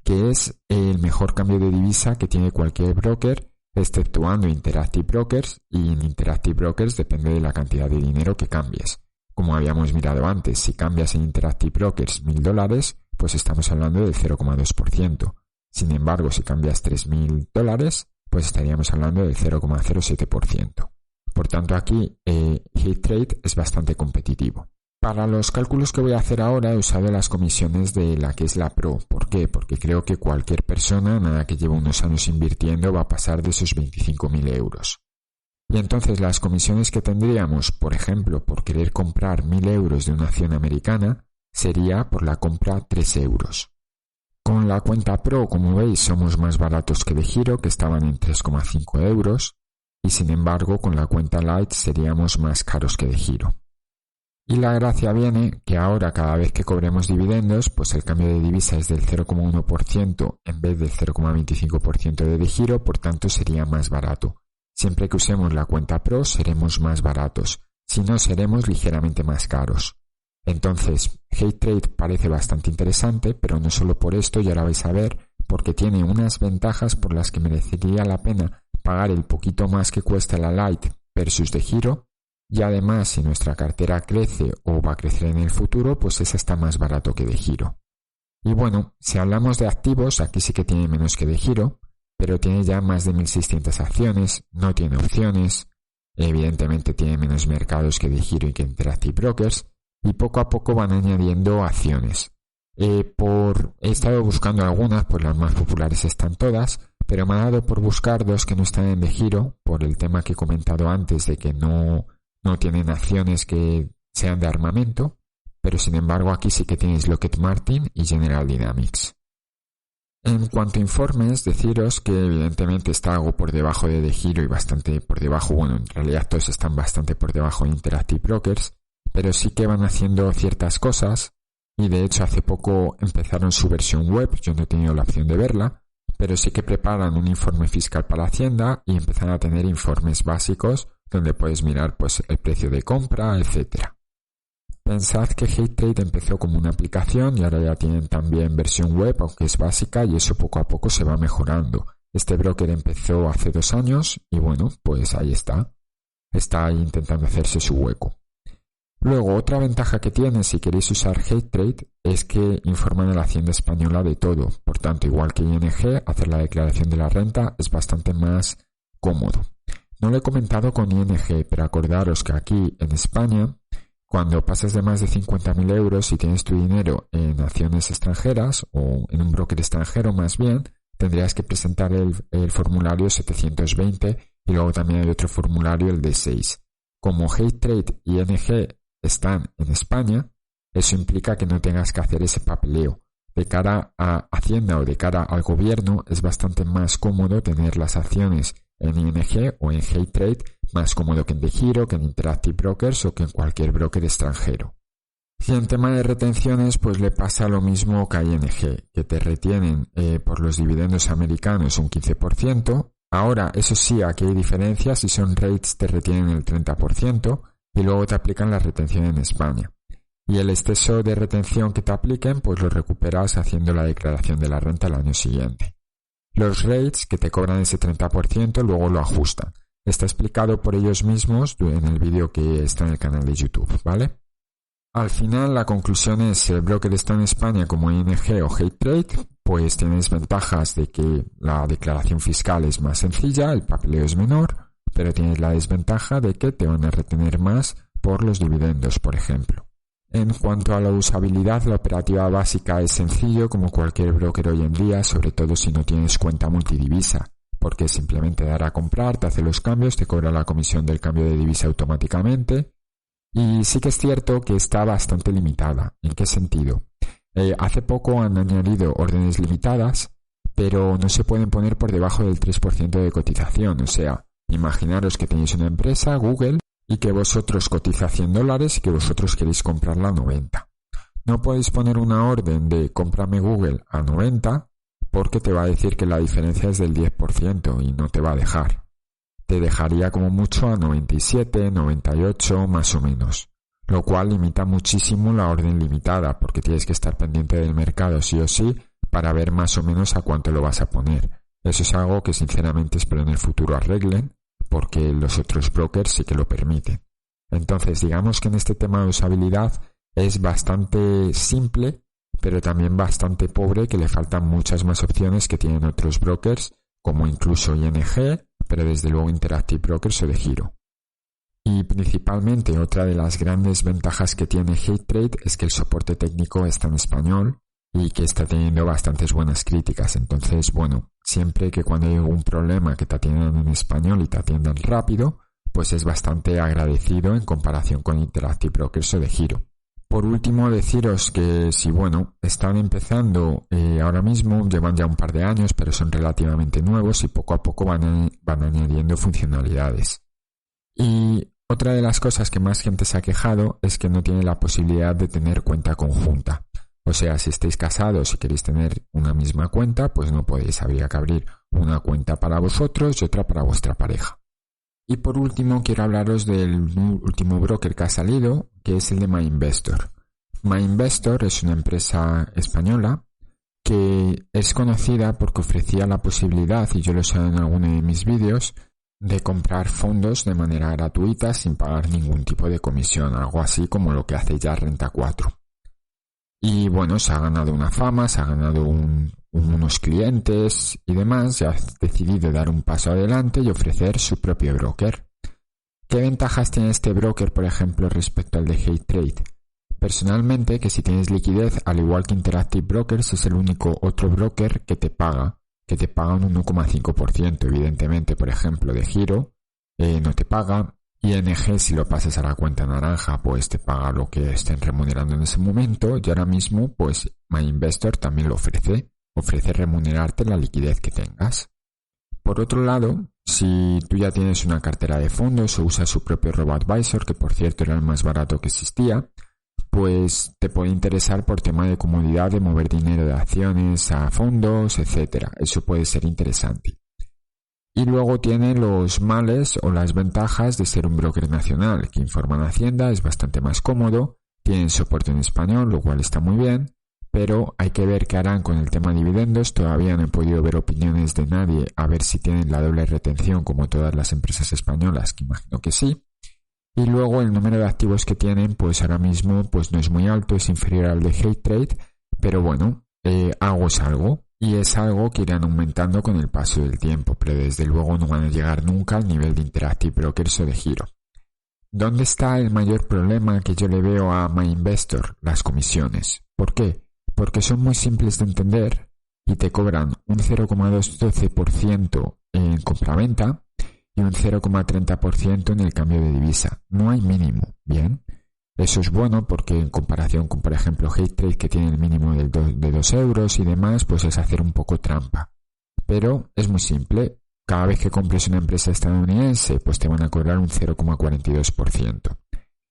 [SPEAKER 1] que es el mejor cambio de divisa que tiene cualquier broker, exceptuando Interactive Brokers, y en Interactive Brokers depende de la cantidad de dinero que cambies. Como habíamos mirado antes, si cambias en Interactive Brokers $1.000, pues estamos hablando del 0,2%. Sin embargo, si cambias $3.000, pues estaríamos hablando del 0,07%. Por tanto, aquí HeadTrade es bastante competitivo. Para los cálculos que voy a hacer ahora he usado las comisiones de la que es la Pro. ¿Por qué? Porque creo que cualquier persona, nada que lleve unos años invirtiendo, va a pasar de esos 25.000 euros. Y entonces las comisiones que tendríamos, por ejemplo, por querer comprar 1.000 euros de una acción americana, sería por la compra 3 euros. Con la cuenta Pro, como veis, somos más baratos que de giro, que estaban en 3,5 euros. Y sin embargo, con la cuenta Lite seríamos más caros que de giro. Y la gracia viene que ahora cada vez que cobremos dividendos, pues el cambio de divisa es del 0,1% en vez del 0,25% de giro, por tanto sería más barato. Siempre que usemos la cuenta Pro seremos más baratos, si no seremos ligeramente más caros. Entonces, HeadTrade parece bastante interesante, pero no solo por esto, y ahora vais a ver, porque tiene unas ventajas por las que merecería la pena pagar el poquito más que cuesta la Lite versus de giro, y además si nuestra cartera crece o va a crecer en el futuro, pues esa está más barato que de giro. Y bueno, si hablamos de activos, aquí sí que tiene menos que de giro, pero tiene ya más de 1.600 acciones, no tiene opciones, evidentemente tiene menos mercados que de giro y que Interactive Brokers, y poco a poco van añadiendo acciones. He estado buscando algunas, pues las más populares están todas, pero me ha dado por buscar dos que no están en de giro, por el tema que he comentado antes de que no tienen acciones que sean de armamento, pero sin embargo aquí sí que tienes Lockheed Martin y General Dynamics. En cuanto a informes, deciros que evidentemente está algo por debajo de giro y bastante por debajo, bueno, en realidad todos están bastante por debajo de Interactive Brokers, pero sí que van haciendo ciertas cosas y de hecho hace poco empezaron su versión web, yo no he tenido la opción de verla, pero sí que preparan un informe fiscal para Hacienda y empiezan a tener informes básicos donde puedes mirar pues el precio de compra, etcétera. Pensad que HeadTrade empezó como una aplicación y ahora ya tienen también versión web, aunque es básica, y eso poco a poco se va mejorando. Este broker empezó hace 2 años y bueno, pues ahí está. Está ahí intentando hacerse su hueco. Luego, otra ventaja que tiene si queréis usar HeadTrade es que informan a la Hacienda Española de todo. Por tanto, igual que ING, hacer la declaración de la renta es bastante más cómodo. No lo he comentado con ING, pero acordaros que aquí en España, cuando pasas de más de 50.000 euros y tienes tu dinero en acciones extranjeras o en un broker extranjero más bien, tendrías que presentar el formulario 720 y luego también hay otro formulario, el D6. Como HeadTrade y ING están en España, eso implica que no tengas que hacer ese papeleo. De cara a Hacienda o de cara al gobierno es bastante más cómodo tener las acciones en ING o en HeadTrade, más cómodo que en DeGiro, que en Interactive Brokers o que en cualquier broker extranjero. Y en tema de retenciones, pues le pasa lo mismo que a ING, que te retienen por los dividendos americanos un 15%. Ahora, eso sí, aquí hay diferencias, si son rates te retienen el 30%. Y luego te aplican la retención en España. Y el exceso de retención que te apliquen, pues lo recuperas haciendo la declaración de la renta el año siguiente. Los rates que te cobran ese 30% luego lo ajustan. Está explicado por ellos mismos en el vídeo que está en el canal de YouTube, ¿vale? Al final la conclusión es, si el broker está en España como ING o HeadTrade, pues tienes ventajas de que la declaración fiscal es más sencilla, el papeleo es menor, pero tienes la desventaja de que te van a retener más por los dividendos, por ejemplo. En cuanto a la usabilidad, la operativa básica es sencillo como cualquier broker hoy en día, sobre todo si no tienes cuenta multidivisa, porque simplemente dar a comprar, te hace los cambios, te cobra la comisión del cambio de divisa automáticamente. Y sí que es cierto que está bastante limitada. ¿En qué sentido? Hace poco han añadido órdenes limitadas, pero no se pueden poner por debajo del 3% de cotización, o sea, Imaginaros que tenéis una empresa, Google, y que vosotros cotiza $100 y que vosotros queréis comprarla a 90. No podéis poner una orden de cómprame Google a 90 porque te va a decir que la diferencia es del 10% y no te va a dejar. Te dejaría como mucho a 97, 98 más o menos, lo cual limita muchísimo la orden limitada porque tienes que estar pendiente del mercado sí o sí para ver más o menos a cuánto lo vas a poner. Eso es algo que sinceramente espero en el futuro arreglen porque los otros brokers sí que lo permiten. Entonces digamos que en este tema de usabilidad es bastante simple, pero también bastante pobre, que le faltan muchas más opciones que tienen otros brokers, como incluso ING, pero desde luego Interactive Brokers o de Giro. Y principalmente otra de las grandes ventajas que tiene Hate Trade es que el soporte técnico está en español y que está teniendo bastantes buenas críticas. Entonces, bueno, siempre que cuando hay algún problema que te atiendan en español y te atiendan rápido, pues es bastante agradecido en comparación con Interactive Brokers o de Giro. Por último, deciros que si, bueno, están empezando ahora mismo, llevan ya un par de años, pero son relativamente nuevos y poco a poco van añadiendo funcionalidades. Y otra de las cosas que más gente se ha quejado es que no tiene la posibilidad de tener cuenta conjunta. O sea, si estáis casados y queréis tener una misma cuenta, pues no podéis, habría que abrir una cuenta para vosotros y otra para vuestra pareja. Y por último, quiero hablaros del último broker que ha salido, que es el de MyInvestor. MyInvestor es una empresa española que es conocida porque ofrecía la posibilidad, y yo lo sé en alguno de mis vídeos, de comprar fondos de manera gratuita sin pagar ningún tipo de comisión, algo así como lo que hace ya Renta 4. Y bueno, se ha ganado una fama, se ha ganado unos clientes y demás, y ha decidido dar un paso adelante y ofrecer su propio broker. ¿Qué ventajas tiene este broker, por ejemplo, respecto al de Hate Trade? Personalmente, que si tienes liquidez, al igual que Interactive Brokers, es el único otro broker que te paga un 1,5%. Evidentemente, por ejemplo, de Giro no te paga. ING, si lo pasas a la cuenta naranja, pues te paga lo que estén remunerando en ese momento, y ahora mismo, pues MyInvestor también lo ofrece remunerarte la liquidez que tengas. Por otro lado, si tú ya tienes una cartera de fondos o usas su propio robo-advisor, que por cierto era el más barato que existía, pues te puede interesar por tema de comodidad de mover dinero de acciones a fondos, etcétera. Eso puede ser interesante. Y luego tiene los males o las ventajas de ser un broker nacional, que informa en Hacienda, es bastante más cómodo, tienen soporte en español, lo cual está muy bien, pero hay que ver qué harán con el tema de dividendos. Todavía no he podido ver opiniones de nadie a ver si tienen la doble retención como todas las empresas españolas, que imagino que sí. Y luego el número de activos que tienen, pues ahora mismo pues no es muy alto, es inferior al de Hate Trade, pero bueno, algo es algo. Y es algo que irán aumentando con el paso del tiempo, pero desde luego no van a llegar nunca al nivel de Interactive Brokers o de Giro. ¿Dónde está el mayor problema que yo le veo a MyInvestor? Las comisiones. ¿Por qué? Porque son muy simples de entender y te cobran un 0,212% en compraventa y un 0,30% en el cambio de divisa. No hay mínimo, ¿bien? Eso es bueno porque en comparación con, por ejemplo, Hate Trade, que tiene el mínimo de 2 euros y demás, pues es hacer un poco trampa. Pero es muy simple. Cada vez que compres una empresa estadounidense, pues te van a cobrar un 0,42%.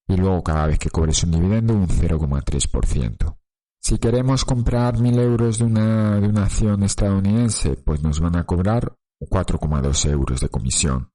[SPEAKER 1] Y luego cada vez que cobres un dividendo, un 0,3%. Si queremos comprar 1.000 euros de una acción estadounidense, pues nos van a cobrar 4,2 euros de comisión.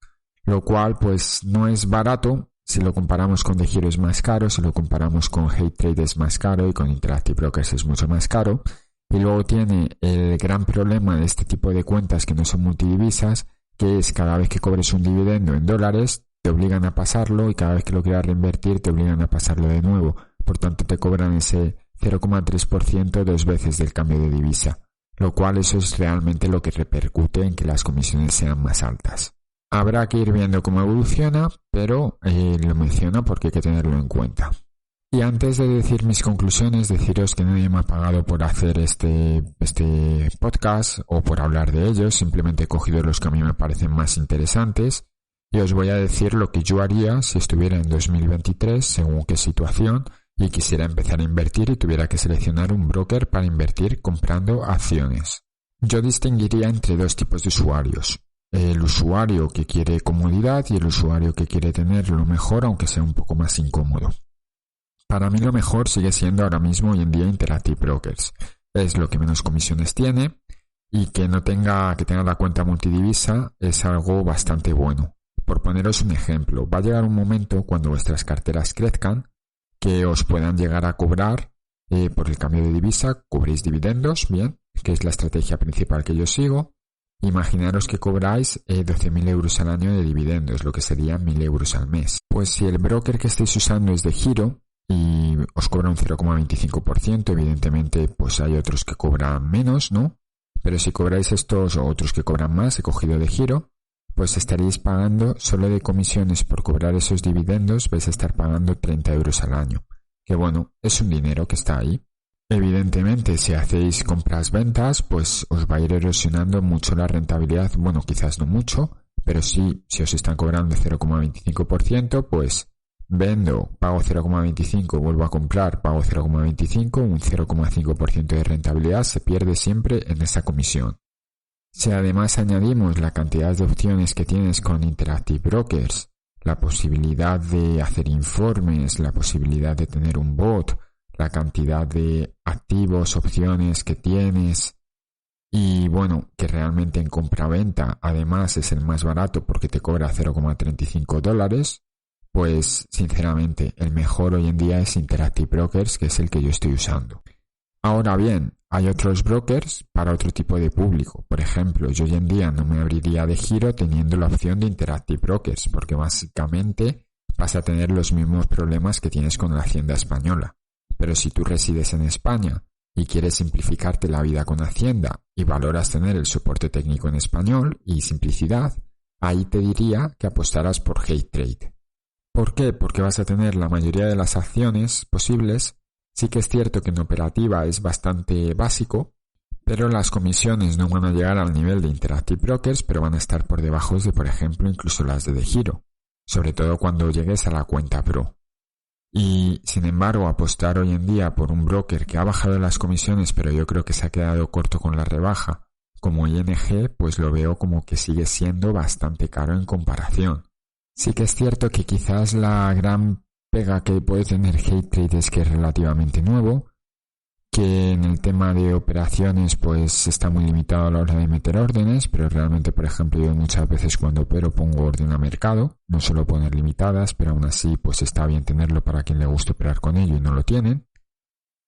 [SPEAKER 1] Lo cual, pues no es barato. Si lo comparamos con de Giro es más caro, si lo comparamos con Hate Trade es más caro y con Interactive Brokers es mucho más caro. Y luego tiene el gran problema de este tipo de cuentas que no son multidivisas, que es cada vez que cobres un dividendo en dólares, te obligan a pasarlo y cada vez que lo quieras reinvertir te obligan a pasarlo de nuevo. Por tanto te cobran ese 0,3% 2 veces del cambio de divisa. Lo cual eso es realmente lo que repercute en que las comisiones sean más altas. Habrá que ir viendo cómo evoluciona, pero lo menciono porque hay que tenerlo en cuenta. Y antes de decir mis conclusiones, deciros que nadie me ha pagado por hacer este podcast o por hablar de ellos, simplemente he cogido los que a mí me parecen más interesantes y os voy a decir lo que yo haría si estuviera en 2023, según qué situación, y quisiera empezar a invertir y tuviera que seleccionar un broker para invertir comprando acciones. Yo distinguiría entre dos tipos de usuarios. el usuario que quiere comodidad y el usuario que quiere tener lo mejor, aunque sea un poco más incómodo. Para mí lo mejor sigue siendo ahora mismo hoy en día Interactive Brokers. Es lo que menos comisiones tiene y que tenga la cuenta multidivisa es algo bastante bueno. Por poneros un ejemplo, va a llegar un momento cuando vuestras carteras crezcan que os puedan llegar a cobrar por el cambio de divisa, cubréis dividendos, bien, que es la estrategia principal que yo sigo. Imaginaros que cobráis 12.000 euros al año de dividendos, lo que serían 1.000 euros al mes. Pues si el broker que estéis usando es de giro y os cobra un 0,25%, evidentemente pues hay otros que cobran menos, ¿no? Pero si cobráis estos o otros que cobran más, he cogido de giro, pues estaréis pagando solo de comisiones por cobrar esos dividendos, vais a estar pagando 30 euros al año. Que bueno, es un dinero que está ahí. Evidentemente, si hacéis compras-ventas, pues os va a ir erosionando mucho la rentabilidad. Bueno, quizás no mucho, pero sí, si os están cobrando 0,25%, pues vendo, pago 0,25, vuelvo a comprar, pago 0,25, un 0,5% de rentabilidad se pierde siempre en esa comisión. Si además añadimos la cantidad de opciones que tienes con Interactive Brokers, la posibilidad de hacer informes, la posibilidad de tener un bot, la cantidad de activos, opciones que tienes y bueno, que realmente en compra-venta además es el más barato porque te cobra $0,35, pues sinceramente el mejor hoy en día es Interactive Brokers, que es el que yo estoy usando. Ahora bien, hay otros brokers para otro tipo de público. Por ejemplo, yo hoy en día no me abriría de giro teniendo la opción de Interactive Brokers, porque básicamente vas a tener los mismos problemas que tienes con la Hacienda española. Pero si tú resides en España y quieres simplificarte la vida con Hacienda y valoras tener el soporte técnico en español y simplicidad, ahí te diría que apostaras por Hate Trade. ¿Por qué? Porque vas a tener la mayoría de las acciones posibles. Sí que es cierto que en operativa es bastante básico, pero las comisiones no van a llegar al nivel de Interactive Brokers, pero van a estar por debajo de, por ejemplo, incluso las de giro, sobre todo cuando llegues a la cuenta Pro. Y, sin embargo, apostar hoy en día por un broker que ha bajado las comisiones, pero yo creo que se ha quedado corto con la rebaja, como ING, pues lo veo como que sigue siendo bastante caro en comparación. Sí que es cierto que quizás la gran pega que puede tener Hate Trade es que es relativamente nuevo, que en el tema de operaciones pues está muy limitado a la hora de meter órdenes, pero realmente, por ejemplo, yo muchas veces cuando opero pongo orden a mercado, no suelo poner limitadas, pero aún así pues está bien tenerlo para quien le guste operar con ello y no lo tienen.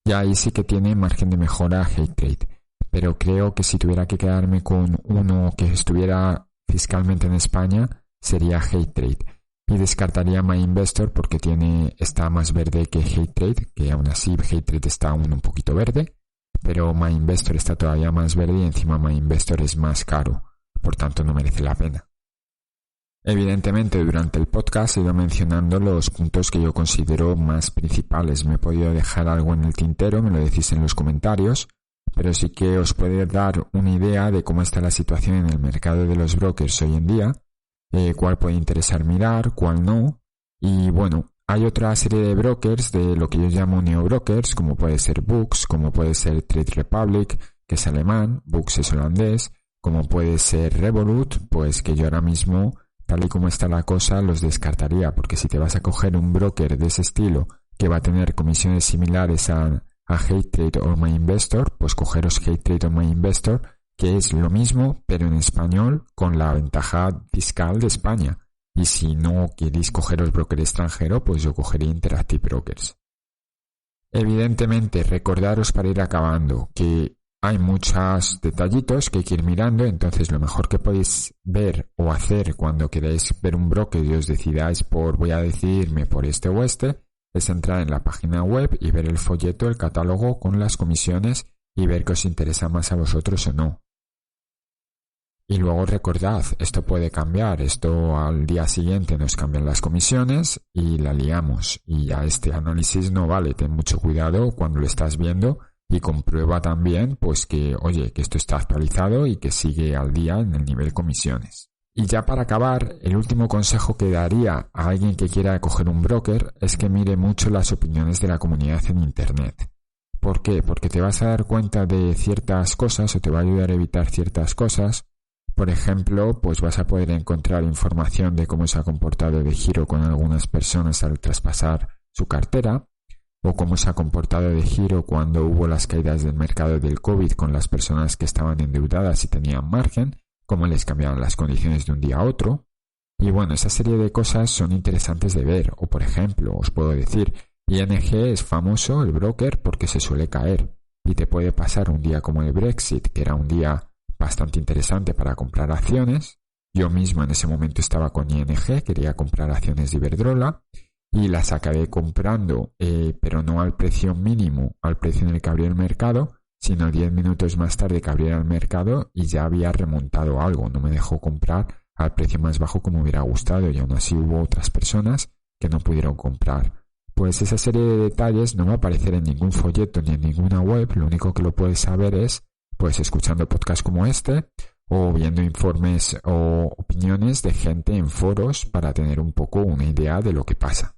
[SPEAKER 1] Y ahí sí que tiene margen de mejora Hate Trade, pero creo que si tuviera que quedarme con uno que estuviera fiscalmente en España sería Hate Trade. Y descartaría MyInvestor porque está más verde que Hate Trade, que aún así Hate Trade está aún un poquito verde, pero MyInvestor está todavía más verde y encima MyInvestor es más caro, por tanto no merece la pena. Evidentemente durante el podcast he ido mencionando los puntos que yo considero más principales. Me he podido dejar algo en el tintero, me lo decís en los comentarios, pero sí que os puede dar una idea de cómo está la situación en el mercado de los brokers hoy en día, cuál puede interesar mirar, cuál no. Y bueno, hay otra serie de brokers de lo que yo llamo neobrokers, como puede ser Books, como puede ser Trade Republic, que es alemán, Books es holandés, como puede ser Revolut, pues que yo ahora mismo, tal y como está la cosa, los descartaría, porque si te vas a coger un broker de ese estilo que va a tener comisiones similares a Hate Trade o MyInvestor, pues cogeros Hate Trade o MyInvestor, que es lo mismo, pero en español, con la ventaja fiscal de España. Y si no queréis cogeros broker extranjero, pues yo cogería Interactive Brokers. Evidentemente, recordaros para ir acabando que hay muchos detallitos que hay que ir mirando, entonces lo mejor que podéis ver o hacer cuando queráis ver un broker y os decidáis voy a decidirme por este o este, es entrar en la página web y ver el folleto, el catálogo con las comisiones y ver qué os interesa más a vosotros o no. Y luego recordad, esto puede cambiar, esto al día siguiente nos cambian las comisiones y la liamos. Y ya este análisis no vale, ten mucho cuidado cuando lo estás viendo y comprueba también pues que esto está actualizado y que sigue al día en el nivel comisiones. Y ya para acabar, el último consejo que daría a alguien que quiera coger un broker es que mire mucho las opiniones de la comunidad en Internet. ¿Por qué? Porque te vas a dar cuenta de ciertas cosas o te va a ayudar a evitar ciertas cosas. Por ejemplo, pues vas a poder encontrar información de cómo se ha comportado DeGiro con algunas personas al traspasar su cartera, o cómo se ha comportado DeGiro cuando hubo las caídas del mercado del COVID con las personas que estaban endeudadas y tenían margen, cómo les cambiaban las condiciones de un día a otro. Y bueno, esa serie de cosas son interesantes de ver. O por ejemplo, os puedo decir, ING es famoso, el broker, porque se suele caer. Y te puede pasar un día como el Brexit, que era un día bastante interesante para comprar acciones. Yo mismo en ese momento estaba con ING, quería comprar acciones de Iberdrola y las acabé comprando, pero no al precio mínimo, al precio en el que abrió el mercado, sino 10 minutos más tarde que abriera el mercado y ya había remontado algo. No me dejó comprar al precio más bajo como me hubiera gustado y aún así hubo otras personas que no pudieron comprar. Pues esa serie de detalles no va a aparecer en ningún folleto ni en ninguna web. Lo único que lo puedes saber es pues escuchando podcasts como este o viendo informes o opiniones de gente en foros para tener un poco una idea de lo que pasa.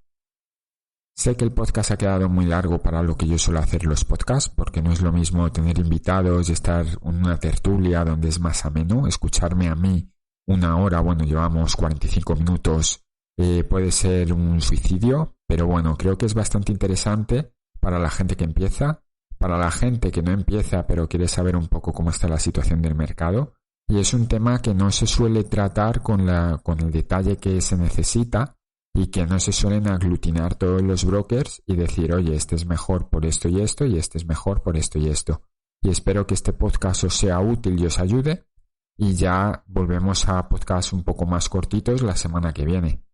[SPEAKER 1] Sé que el podcast ha quedado muy largo para lo que yo suelo hacer los podcasts, porque no es lo mismo tener invitados y estar en una tertulia donde es más ameno. Escucharme a mí una hora, bueno, llevamos 45 minutos, puede ser un suicidio, pero bueno, creo que es bastante interesante para la gente que empieza, para la gente que no empieza pero quiere saber un poco cómo está la situación del mercado. Y es un tema que no se suele tratar con el detalle que se necesita, y que no se suelen aglutinar todos los brokers y decir, oye, este es mejor por esto y esto, y este es mejor por esto y esto. Y espero que este podcast os sea útil y os ayude, y ya volvemos a podcasts un poco más cortitos la semana que viene.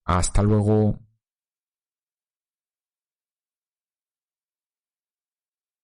[SPEAKER 1] Hasta luego.